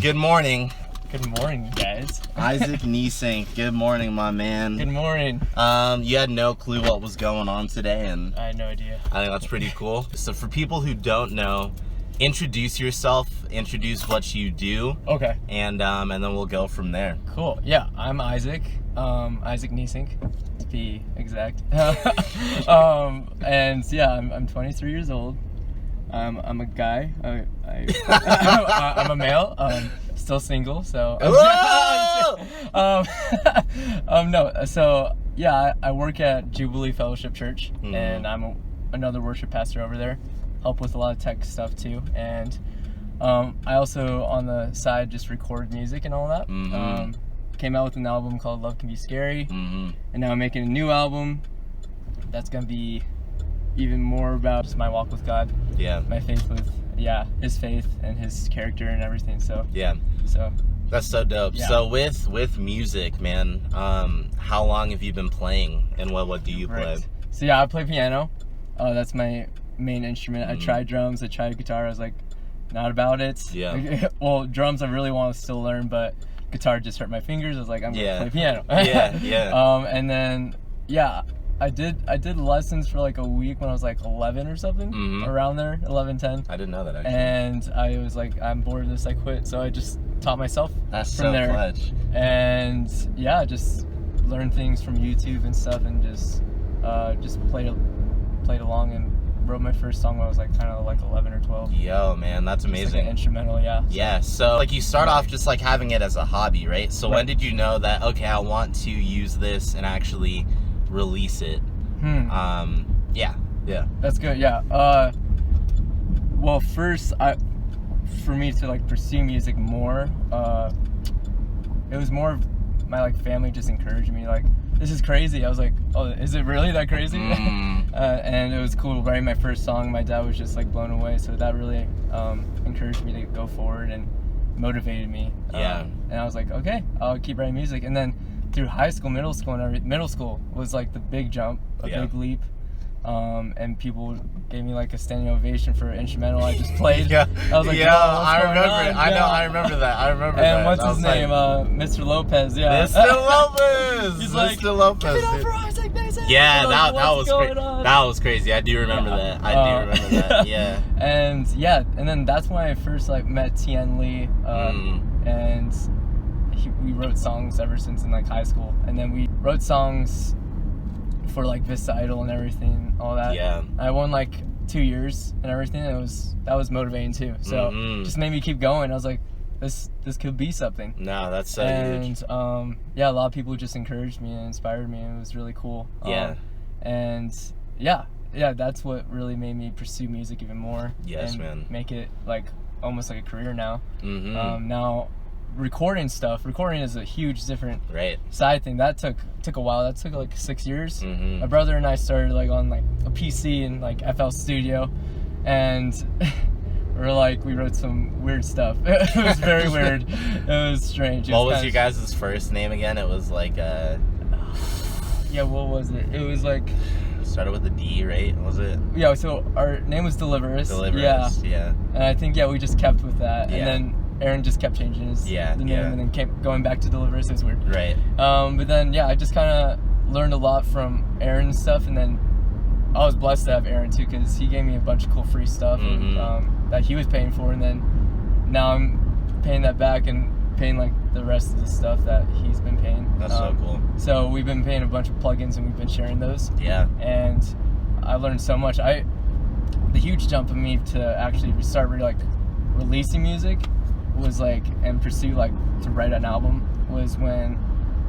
Good morning. Good morning, guys. Isaac Niessink. Good morning, my man. Good morning. You had no clue what was going on today, and I had no idea. I think that's pretty cool. So for people who don't know, introduce yourself, introduce what you do. Okay. And then we'll go from there. Cool. Yeah, I'm Isaac. Isaac Niessink, to be exact. And yeah, I'm 23 years old. I'm a guy. I'm a male. Still single. So. No. So yeah, I work at Jubilee Fellowship Church, and I'm another worship pastor over there. Help with a lot of tech stuff too, and I also on the side just record music and all that. Came out with an album called Love Can Be Scary, and now I'm making a new album that's gonna be even more about just my walk with God. Yeah. My faith with his faith and his character and everything. So that's so dope. Yeah. So with music, man, how long have you been playing, and what do you play? So yeah, I play piano. That's my main instrument. I tried drums, I tried guitar. I was like, not about it. Yeah. Well, drums I really want to still learn, but guitar just hurt my fingers. I was like, I'm gonna play piano. And then I did lessons for like a week when I was like 11 or something, around there, 11, 10. I didn't know that actually. And I was like, I'm bored of this, I quit. So I just taught myself from there. Clutch. And yeah, just learned things from YouTube and stuff, and just played along and wrote my first song when I was like kind of like 11 or 12. Yo, man, that's amazing. Like an instrumental, yeah. Yeah, so like you start off just like having it as a hobby, right? So when did you know that, okay, I want to use this and actually release it? Yeah. That's good, yeah. Well, first, for me to like pursue music more, it was more of my like family just encouraged me, like, this is crazy. I was like, oh, is it really that crazy? And it was cool. Writing my first song, my dad was just like blown away. So that really encouraged me to go forward and motivated me. And I was like, okay, I'll keep writing music. And then through high school, middle school was like the big jump, big leap. And people gave me like a standing ovation for an instrumental I just played. I was like, I remember it. I remember that. And what's his name? Mr. Lopez. Yeah. Mr. Lopez. He's Mr. like, Lopez. Give it up for Isaac Mason. Yeah, like, that was crazy. That was crazy. I do remember that. I do remember that. Yeah. And then that's when I first like met Tien Lee, and we wrote songs ever since in like high school, and then we wrote songs for like Vista Idol and everything, all that. Yeah. I won like 2 years and everything. That was motivating too. So just made me keep going. I was like, this could be something. No, that's so huge. And a lot of people just encouraged me and inspired me, and it was really cool. And that's what really made me pursue music even more. Yes, and man. Make it like almost like a career now. Now recording is a huge different side thing. That took a while. That took like 6 years. My brother and I started like on like a PC in like FL Studio, and we wrote some weird stuff. It was very weird. It was strange. What was your guys' first name again? It was like what was it? It was like started with a D, right? Was it? Yeah, so our name was Deliverus. Yeah. And I think we just kept with that. And then Aaron just kept changing the name, and then kept going back to Deliverus. It was weird. Right. But then I just kind of learned a lot from Aaron's stuff, and then I was blessed to have Aaron too, because he gave me a bunch of cool free stuff that he was paying for, and then now I'm paying that back and paying like the rest of the stuff that he's been paying. That's so cool. So we've been paying a bunch of plugins, and we've been sharing those. Yeah. And I learned so much. The huge jump of me to actually start releasing music was and pursue to write an album was when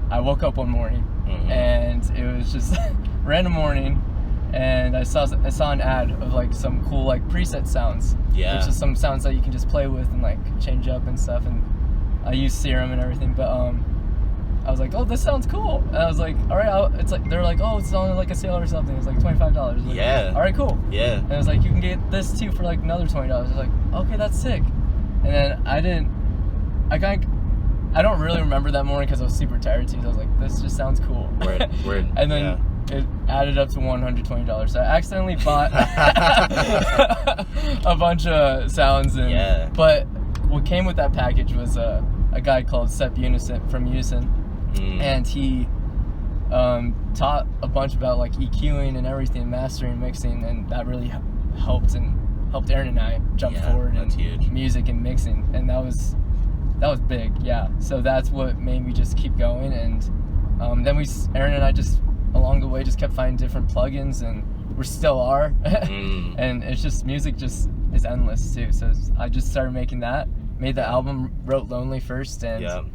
I woke up one morning, and it was just random morning, and I saw an ad of some cool preset sounds. Yeah. Which is some sounds that you can just play with and change up and stuff, and I use Serum and everything, but I was like, oh, this sounds cool, and I was like, all right, they're like, oh, it's on a sale or something. It's $25. Yeah. All right, cool. Yeah. And it was you can get this too for another $20. I was like, okay, that's sick. And then I don't really remember that morning because I was super tired too. So I was like, this just sounds cool. Word. And then it added up to $120. So I accidentally bought a bunch of sounds, but what came with that package was a guy called Sep from Niessink, and he taught a bunch about like EQing and everything, mastering, mixing, and that really helped Aaron and I jump forward in huge. music and mixing, and that was big. Yeah, so that's what made me just keep going, and then Aaron and I just along the way just kept finding different plugins, and we still are. And it's just music just is endless too. So I just started making that, made the album, wrote Lonely first, and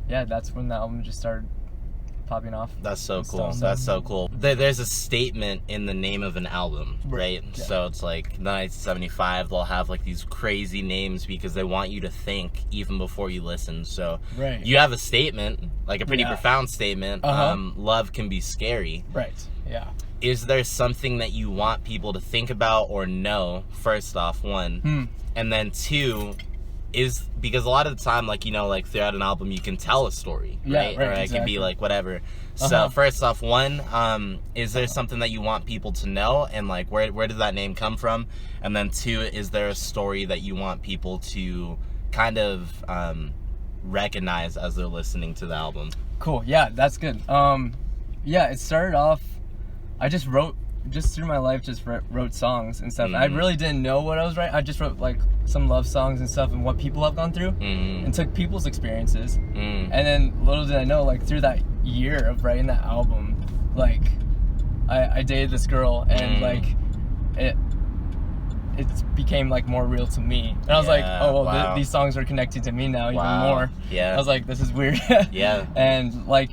that's when the album just started popping off. That's so cool. That's so cool. There's a statement in the name of an album, right? Yeah. So it's like 1975, they'll have like these crazy names because they want you to think even before you listen. So you have a statement, like a pretty profound statement. Love can be scary. Right. Yeah. Is there something that you want people to think about or know, first off, one, and then two, is because a lot of the time, like, you know, like throughout an album you can tell a story, right? Or it can be like whatever. So first off, one, is there something that you want people to know, and like where did that name come from? And then two, is there a story that you want people to kind of recognize as they're listening to the album? Cool. Yeah, that's good. It started off, I just wrote, just through my life, just wrote songs and stuff. I really didn't know what I was writing. I just wrote like some love songs and stuff and what people have gone through, and took people's experiences. And then little did I know, like through that year of writing that album, like I dated this girl, and like it became like more real to me. And I was like, oh well, these songs are connected to me now even more. I was like, this is weird. And like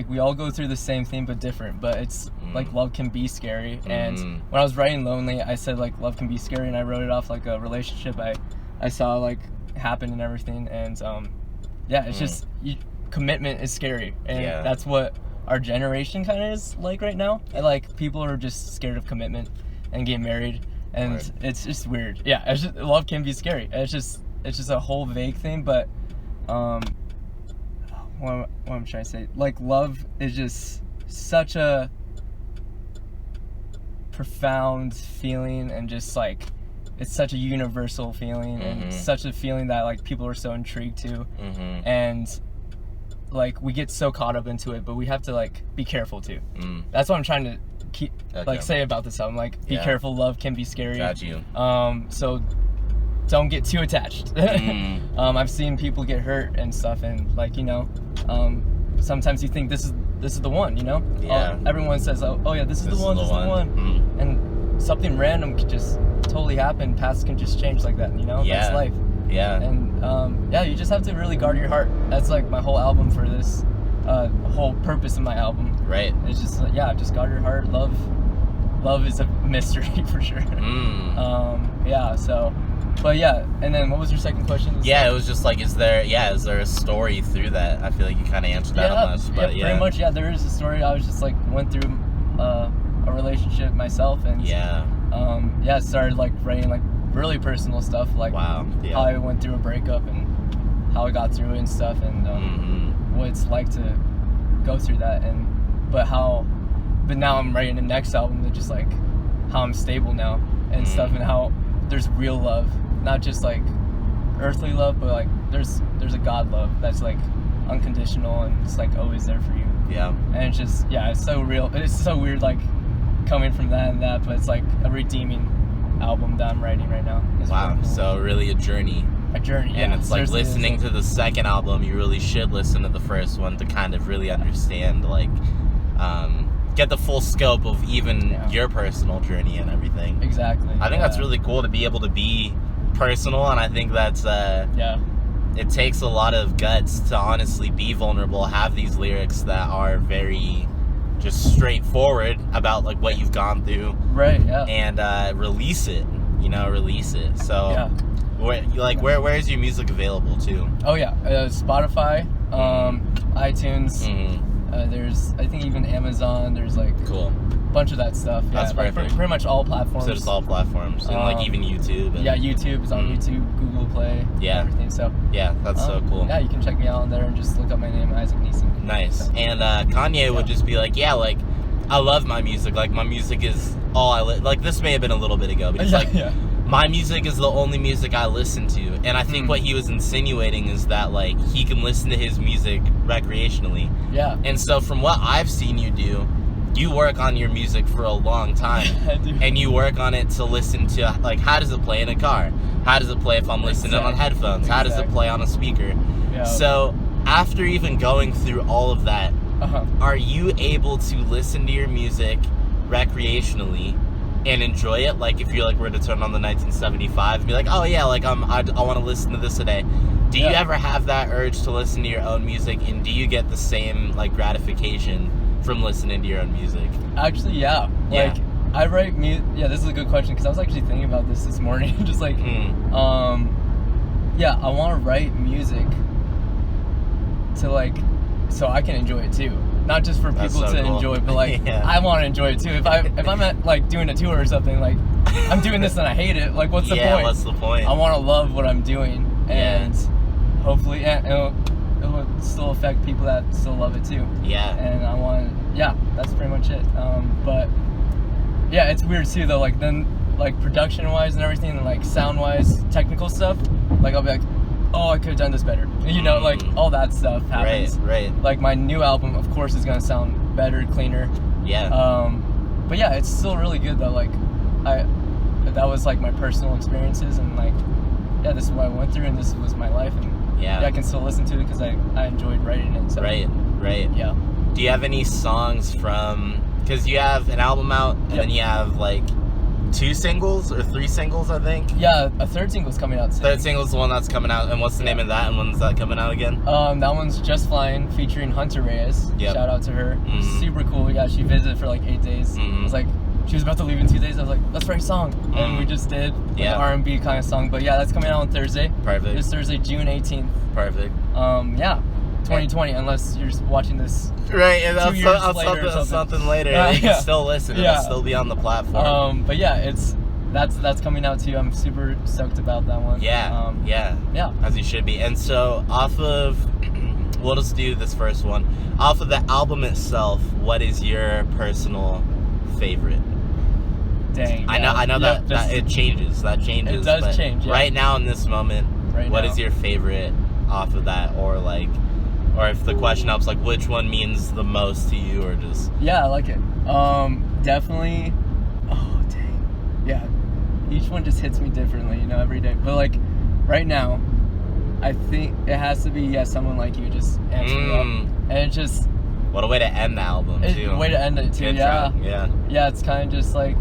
we all go through the same thing but different, but it's like love can be scary. And when I was writing Lonely, I said like love can be scary, and I wrote it off like a relationship I saw like happen and everything. And it's just commitment is scary, and that's what our generation kind of is like right now. Like people are just scared of commitment and getting married, and it's just weird. It's just, love can be scary. It's just a whole vague thing, but what I'm trying to say, like love is just such a profound feeling, and just like it's such a universal feeling, and such a feeling that like people are so intrigued to, and like we get so caught up into it, but we have to like be careful too. That's what I'm trying to keep say about this album, like be careful, love can be scary. Got you. So don't get too attached. I've seen people get hurt and stuff, and like, you know, sometimes you think this is the one, you know? Everyone says, oh yeah, this is the one. And something random could just totally happen. Paths can just change like that, you know? That's life. And you just have to really guard your heart. That's like my whole album for this, whole purpose of my album. Right. It's just, just guard your heart. Love is a mystery for sure. And then what was your second question? It was just like, is there a story through that? I feel like you kind of answered that almost. But pretty much, there is a story. I was just like, went through a relationship myself, and started like writing like really personal stuff, like how I went through a breakup and how I got through it and stuff, and what it's like to go through that, but now I'm writing the next album that just like how I'm stable now and stuff, and how there's real love, not just like earthly love, but like there's a God love that's like unconditional, and it's like always there for you. And it's just it's so real. It's so weird like coming from that and that, but it's like a redeeming album that I'm writing right now. It's really cool. So really a journey. And it's like listening to the second album, you really should listen to the first one to kind of really understand, like get the full scope of even your personal journey and everything. Exactly. I think that's really cool to be able to be personal, and I think that's it takes a lot of guts to honestly be vulnerable, have these lyrics that are very just straightforward about like what you've gone through, and release it. So where is your music available to? Spotify, iTunes, there's I think even Amazon, there's like a bunch of that stuff. That's perfect. Like pretty much all platforms. So just all platforms, and like even YouTube. And, YouTube is on YouTube, Google Play, everything. So that's so cool. You can check me out on there and just look up my name, Isaac Niessink. Nice. So, and Kanye would just be like, like I love my music. Like my music is all I like. This may have been a little bit ago, but he's like, my music is the only music I listen to. And I think what he was insinuating is that, like, he can listen to his music recreationally. Yeah. And so from what I've seen you do, you work on your music for a long time. I do. And you work on it to listen to, like, how does it play in a car? How does it play if I'm listening on headphones? How does it play on a speaker? Yeah. So after even going through all of that, are you able to listen to your music recreationally and enjoy it? Like, if you like were to turn on the 1975 and be like, oh yeah, like I want to listen to this today. Do you ever have that urge to listen to your own music, and do you get the same like gratification from listening to your own music? Actually, yeah. Like, I write music. Yeah, this is a good question because I was actually thinking about this morning. Just like, yeah, I want to write music to like, so I can enjoy it too. Not just for people to enjoy, but like I want to enjoy it too. If I'm at like doing a tour or something, like I'm doing this and I hate it, like what's the point? Yeah, what's the point? I want to love what I'm doing, and hopefully it'll still affect people that still love it too. Yeah. And I want, that's pretty much it. But yeah, it's weird too though. Like then, like production wise and everything, and like sound wise, technical stuff. Like I'll be like, oh, I could have done this better. You know, like all that stuff happens. Right. Like my new album, of course, is gonna sound better, cleaner. Yeah. But yeah, it's still really good though. Like that was like my personal experiences, and like, yeah, this is what I went through, and this was my life, and I can still listen to it because I enjoyed writing it. So. Right. Yeah. Do you have any songs from? Because you have an album out, and then you have like 2 singles or 3 singles, I think. Yeah, a third single's coming out soon. Third single's the one that's coming out, and what's the name of that, and when's that coming out again? That one's Just Flying, featuring Hunter Reyes. Shout out to her. Super cool. Yeah, she visited for like 8 days. It was like, she was about to leave in 2 days. I was like, let's write a song. And we just did like an R&B kind of song. But yeah, that's coming out on Thursday. Perfect. This Thursday, June 18th. Perfect. Yeah. 2020, unless you're watching this right, and 2 years later or something later. You can still listen. It'll still be on the platform. But yeah, that's coming out too. I'm super stoked about that one. Yeah. As you should be. And so off of, we'll just do this first one. Off of the album itself, what is your personal favorite? Dang. I know that it changes. That changes. It does change. Yeah. Right now in this moment, what is your favorite off of that, or like? Or if the question helps, like, which one means the most to you, or just... Yeah, I like it. Definitely... Oh, dang. Yeah. Each one just hits me differently, you know, every day. But, like, right now, I think it has to be, Someone Like You just answered me up. And it just... What a way to end the album, too. Way to end it, too, yeah. Yeah, it's kind of just, like,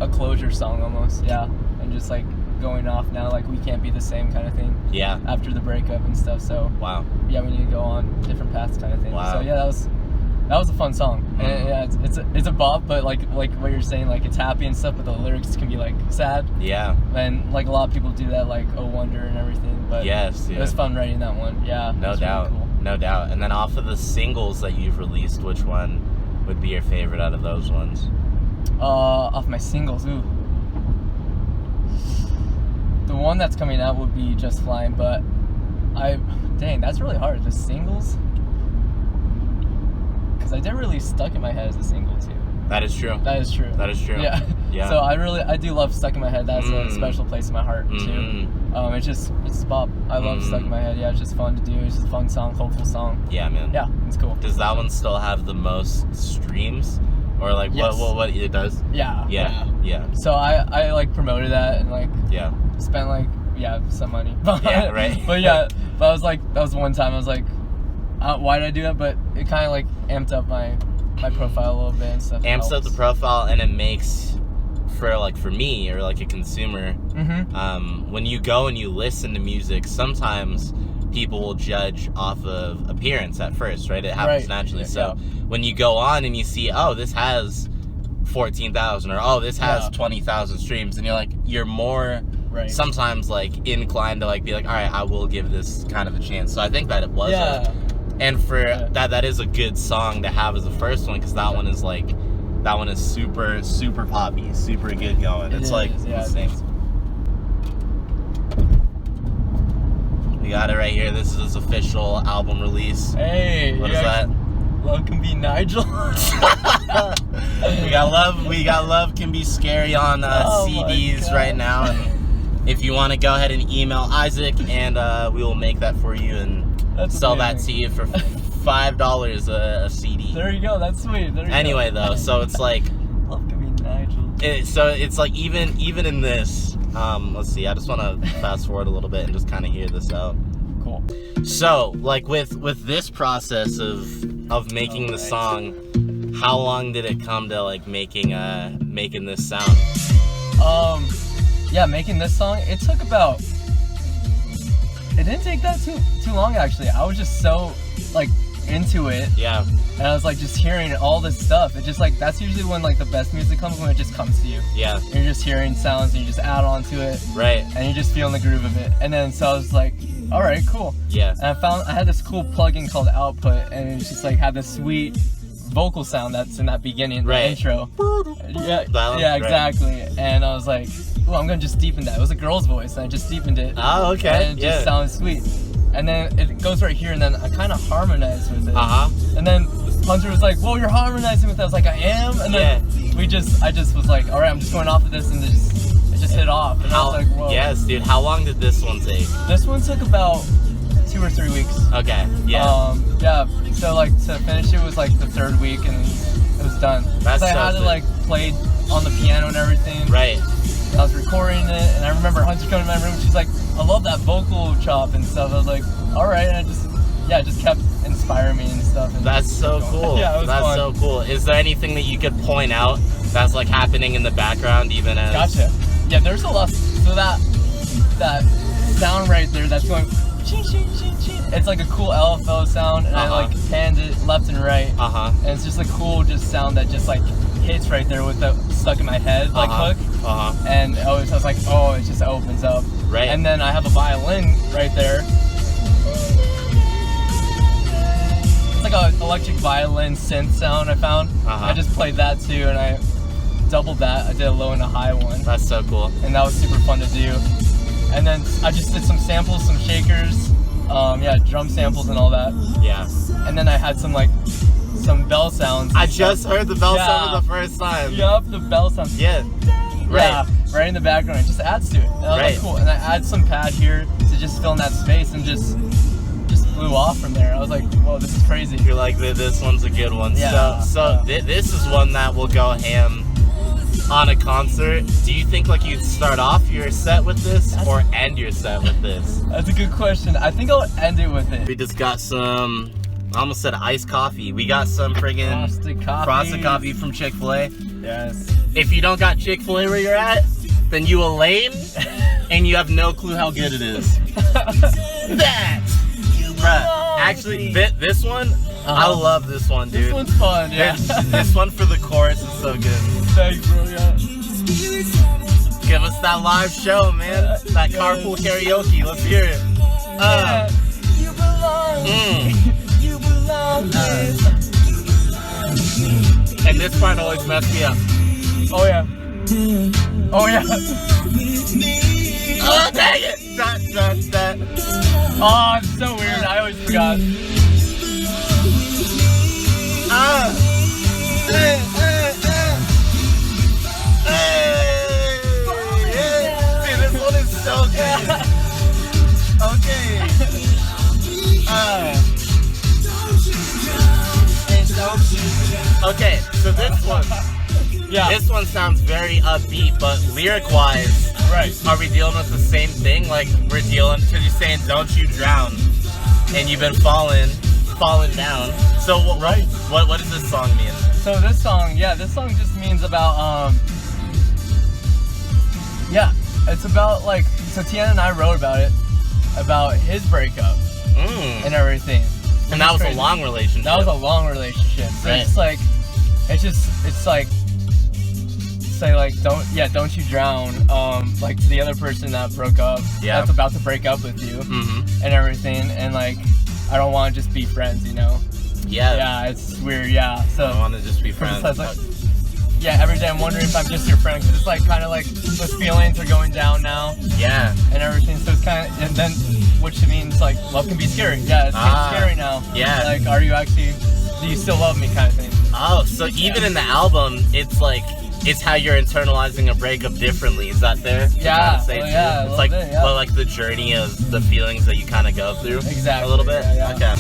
a closure song, almost, And just, like... going off now, like we can't be the same kind of thing. Yeah. After the breakup and stuff, so. Wow. Yeah, we need to go on different paths, kind of thing. Wow. So yeah, that was a fun song. And yeah, it's a bop, but like what you're saying, like it's happy and stuff, but the lyrics can be like sad. Yeah. And like a lot of people do that, like Oh Wonder and everything. But it was fun writing that one. Yeah. No doubt. Really cool. No doubt. And then off of the singles that you've released, which one would be your favorite out of those ones? Off my singles, ooh. The one that's coming out would be Just Flying, but dang, that's really hard. The singles, because I did really Stuck in My Head as a single too. That is true. Yeah. So I do love Stuck in My Head. That's a special place in my heart too. It's pop. I love Stuck in My Head. Yeah, it's just fun to do. It's just a fun song, hopeful song. Yeah, man. Yeah, it's cool. Does that one still have the most streams? Or like what it does? Yeah. So I like promoted that and like spent like some money. Right. But I was like, that was one time I was like, why did I do that? But it kind of like amped up my profile a little bit and stuff. Amps up the profile, and it makes for me or like a consumer. When you go and you listen to music, sometimes people will judge off of appearance at first, right? It happens naturally. So when you go on and you see, oh, this has 14,000, or oh, this has 20,000 streams, and you're more sometimes like inclined to like be like, all right, I will give this kind of a chance. So I think that it was and for that is a good song to have as the first one, because that one is super poppy, super good going. It's like we got it right here. This is his official album release. Hey, what is that? Love Can Be Nigel. We got love can be scary on CDs right now, and if you want to go ahead and email Isaac, and we will make that for you and sell that to you for $5 a CD. There you go. That's sweet. Anyway, though, so it's like Love Can Be Nigel. So it's like even in this, let's see. I just want to fast forward a little bit and just kind of hear this out. Cool. So like with this process of making the song, how long did it come to like making this sound? Yeah, making this song, it took about, it didn't take that too long actually. I was just so like into it. Yeah. And I was like just hearing all this stuff. It just like, that's usually when like the best music comes, when it just comes to you. Yeah. And you're just hearing sounds and you just add on to it. Right. And you're just feeling the groove of it. And then so I was like, all right, cool. Yeah. And I had this cool plugin called Output, and it just like had this sweet vocal sound that's in that beginning, the intro. Yeah, exactly. Right. And I was like, well, I'm gonna just deepen that. It was a girl's voice, and I just deepened it. Oh, okay. And it just sounds sweet. And then it goes right here, and then I kind of harmonized with it. And then Hunter was like, "Whoa, you're harmonizing with it." I was like, "I am." And then I just was like, "All right, I'm just going off of this," and it just hit off. And I was like, "Whoa." Yes, dude. How long did this one take? This one took about 2 or 3 weeks. Okay. Yeah. Yeah. So like to finish it was like the 3rd week, and it was done. That's I had to like play on the piano and everything. Right. And I was recording it, and I remember Hunter coming to my room. She's like, "I love that vocal chop and stuff." I was like, "All right," and it just kept inspiring me and stuff. And that's so cool. Yeah, it was that's fun. So cool. Is there anything that you could point out that's like happening in the background, even as? Gotcha. Yeah, there's a lot. So that sound right there, that's going. Ching, ching, ching, ching. It's like a cool LFO sound, and I like panned it left and right. And it's just a cool sound that just like hits right there with the stuck in my head like hook. And I was like, oh, it just opens up. Right. And then I have a violin right there. It's like an electric violin synth sound I found. I just played that too, and I doubled that. I did a low and a high one. That's so cool. And that was super fun to do. And then I just did some samples, some shakers, drum samples and all that. Yeah. And then I had some bell sounds. I just heard the bell sound for the first time. Yup, the bell sounds. Yeah. Right. Yeah, right in the background. It just adds to it. And I was like, cool. And I add some pad here to just fill in that space, and just blew off from there. I was like, whoa, this is crazy. You're like, this one's a good one. Yeah. This is one that will go ham on a concert. Do you think like you'd start off your set with this or end your set with this? That's a good question. I think I'll end it with it. We just got some, I almost said iced coffee. We got some friggin' frosted coffee from Chick-fil-A. Yes. If you don't got Chick-fil-A where you're at, then you a lame and you have no clue how good it is. Bruh, actually, this one, I love this one, dude. This one's fun, yeah. This one for the chorus is so good. Thanks, bro, yeah. Give us that live show, man. That carpool karaoke. Let's hear it. You belong. You belong. And this part always messed me up. Oh, yeah. Oh, yeah. Oh, dang it. That. Oh, it's so weird. I always forgot. See, this one is so good. Okay. Okay, so this one. Yeah. This one sounds very upbeat, but lyric-wise, are we dealing with the same thing? Like, we're dealing, because you're saying, don't you drown, and you've been falling down. So, what does this song mean? So this song just means about, it's about, like, so Tiana and I wrote about his breakup and everything. And that was a long relationship. That was a long relationship. So it's like, say like, don't you drown, like to the other person that broke up, that's about to break up with you, and everything, and like, I don't want to just be friends, you know? Yeah, it's weird, so I want to just be friends. Like, every day I'm wondering if I'm just your friend, because it's like, kind of like, those feelings are going down now. Yeah. And everything, so it's kind of, and then, which means like, love can be scary. Yeah, it's scary now. Yeah. Like, are you actually do you still love me kind of thing. Oh, so even in the album, it's like, it's how you're internalizing a breakup differently. Is that fair? Yeah, It's like, well, like the journey of the feelings that you kind of go through. Exactly. A little bit? Yeah. Okay.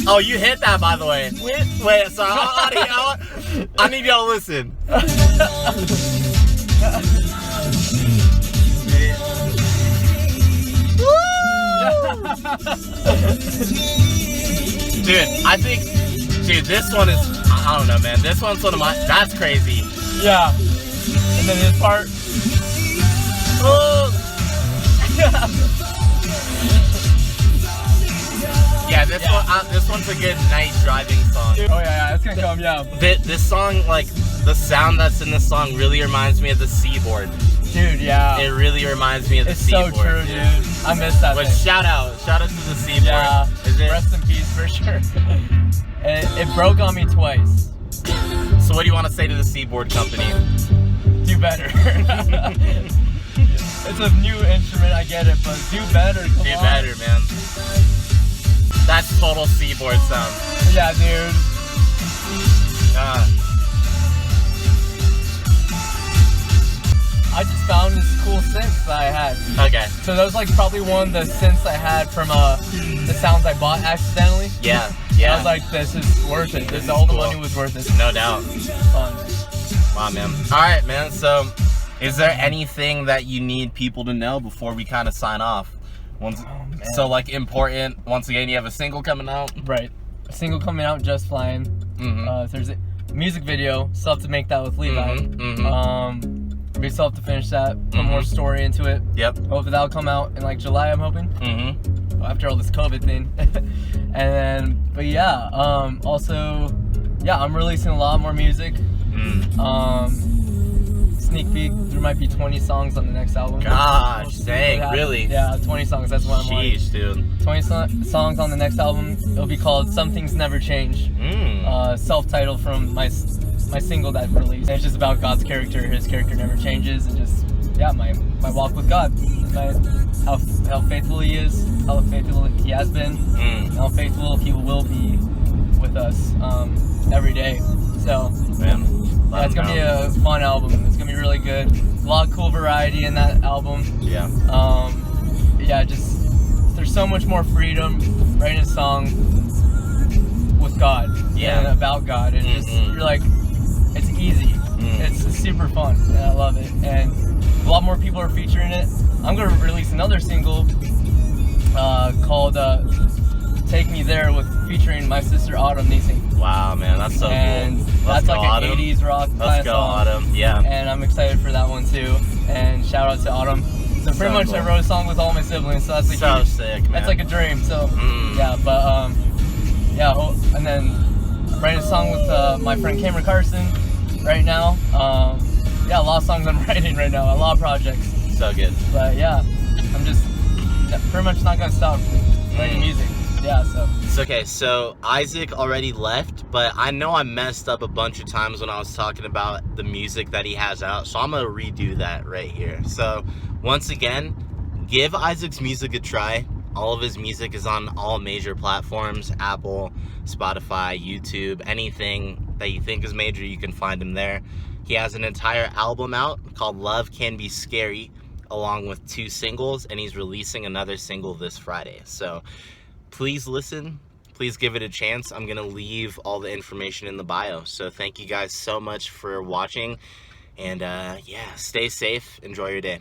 Oh, you hit that, by the way. Wait, so I need y'all to listen. Dude, I think, this one is, I don't know, man. This one's one of my, that's crazy. Yeah. And then his part. Oh. Yeah, this one's a good night driving song. Oh yeah, it's gonna come, yeah. This song, like, the sound that's in this song really reminds me of the Seaboard. Dude, yeah. It really reminds me of the Seaboard. It's so true, dude. I miss that But thing. shout out to the Seaboard. Yeah, Is it? rest in peace for sure. It broke on me twice. So what do you want to say to the Seaboard company? Do better. It's a new instrument, I get it, but do better. Come on. Do better, man. That's total Seaboard sound. Yeah, dude. I just found this cool synth that I had. Okay. So that was like probably one of the synths I had from the sounds I bought accidentally. Yeah. I was like, this is worth it. All the money was worth it. No doubt. Fun. Wow, man. All right, man. So, is there anything that you need people to know before we kind of sign off? So, like, important. Once again, you have a single coming out. Right. A single coming out, Just Flying. There's a music video. Still have to make that with Levi. We still have to finish that. Put more story into it. Yep. Hopefully that'll come out in like July, I'm hoping. After all this COVID thing. And then, but yeah. Also, yeah, I'm releasing a lot more music. Sneak peek, there might be 20 songs on the next album. Gosh, dang, really? Yeah, 20 songs, that's what I'm on. Sheesh, dude. 20 songs on the next album. It'll be called Some Things Never Change. Self-titled from my single that released. And it's just about God's character. His character never changes, and just, yeah, my walk with God. How faithful he is, how faithful he has been, how faithful he will be with us every day. So, yeah, it's gonna be a fun album. It's gonna be really good. A lot of cool variety in that album. Yeah. Yeah, just there's so much more freedom writing a song with God. Yeah. And about God, and just you're like, it's easy. It's super fun, and I love it. And a lot more people are featuring it. I'm gonna release another single called "Take Me There" featuring my sister Autumn Niessink. Wow, man, that's so and cool. That's like an 80s rock kind of song. Autumn. Yeah. And I'm excited for that one too. And shout out to Autumn. So pretty much cool. I wrote a song with all my siblings, so that's like so sick, man. That's like a dream. So yeah, but yeah, and then writing a song with my friend Cameron Carson right now. Yeah, a lot of songs I'm writing right now, a lot of projects. So good. But yeah, I'm just pretty much not gonna stop writing music. Yeah, so. It's okay, so Isaac already left, but I know I messed up a bunch of times when I was talking about the music that he has out, so I'm gonna redo that right here. So, once again, give Isaac's music a try. All of his music is on all major platforms, Apple, Spotify, YouTube, anything that you think is major, you can find him there. He has an entire album out called Love Can Be Scary, along with 2 singles, and he's releasing another single this Friday. So, please listen. Please give it a chance. I'm going to leave all the information in the bio. So thank you guys so much for watching. And yeah, stay safe. Enjoy your day.